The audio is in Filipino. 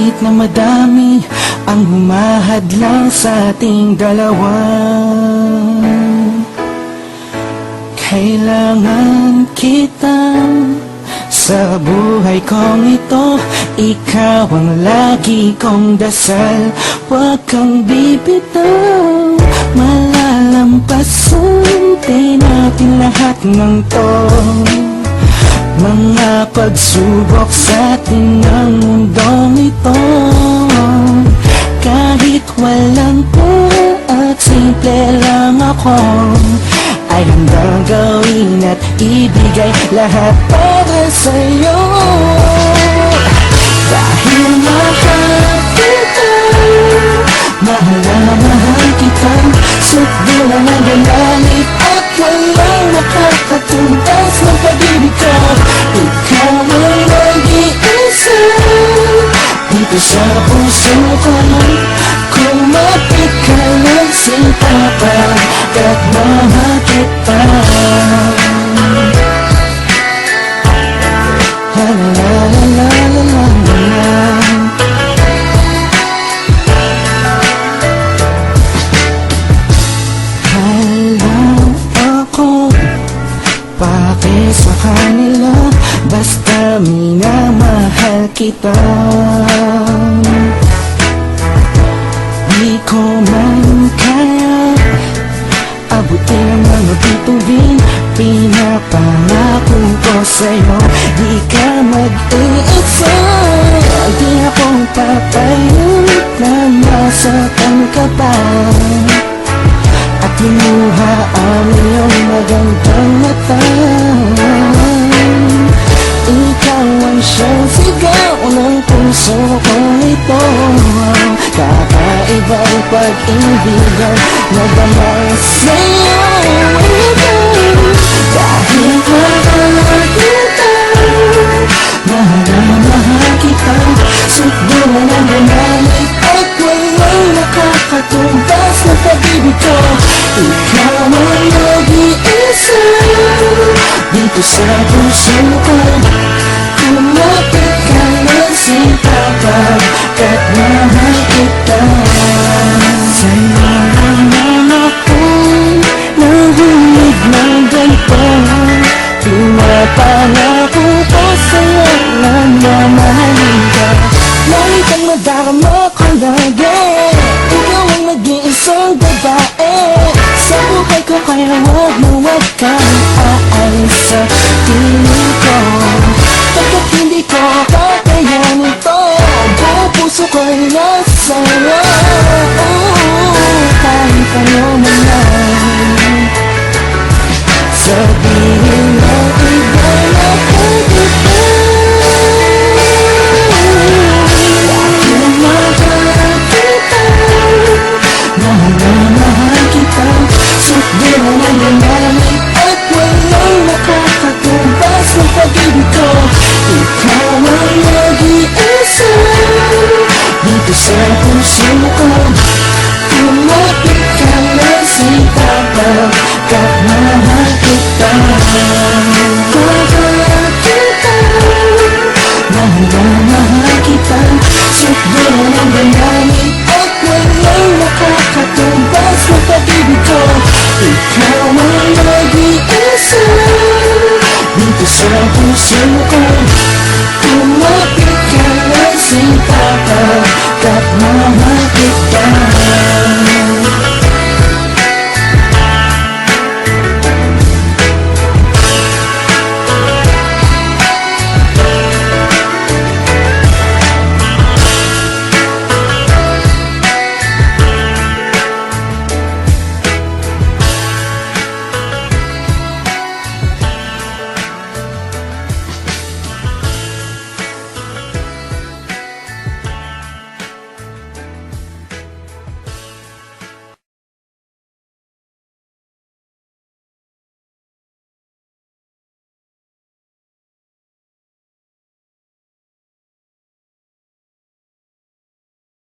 Kahit na madami ang humahadlang sa ating dalawa, kailangan kita sa buhay kong ito. Ikaw ang lagi kong dasal, huwag kang bibitaw. Malalampasan din natin lahat ng to, mga pagsubok sa atin ng mundong ito. Kahit walang pera at simple lang ako, ay handang gawin at ibigay lahat para sa'yo. Dahil mahal kita, mahal na mahal kita, sukdulan ang galit at walang makakatumbas ng pag-ibig ko. Ikaw ay nag-iisa dito sa puso ko. Kumapit ka ng sintapag at mahal kita. La la la la la la la. Halang ako pake sa kanila, basta minamahal kita. Di ko man kaya abutin ang mga bituin, pinapangako ko sa'yo, di ka mag-iisa. Di akong papayag na masaktan ka pa at lumuha ang iyong magandang mata. Ikaw ang siyang sigaw ng puso kong ito, kakaibang pag-ibigan na damay sa'yo. Dahil mahal kita, mahal na mahal kita, sukdulan ang galit at walang nakakatumbas na pag-ibig ko. Ikaw ay nag-iisa dito sa puso ko. Kumapit ka ng sintapag at mahal kita. Sa'yo naman ako'y nahulog ng ganito. Pinapangako ko sa'yo na mamahalin ka. Lagi kang madarama ko lagi, ikaw ang nag-iisang babae sa buhay ko, kaya huwag na huwag ka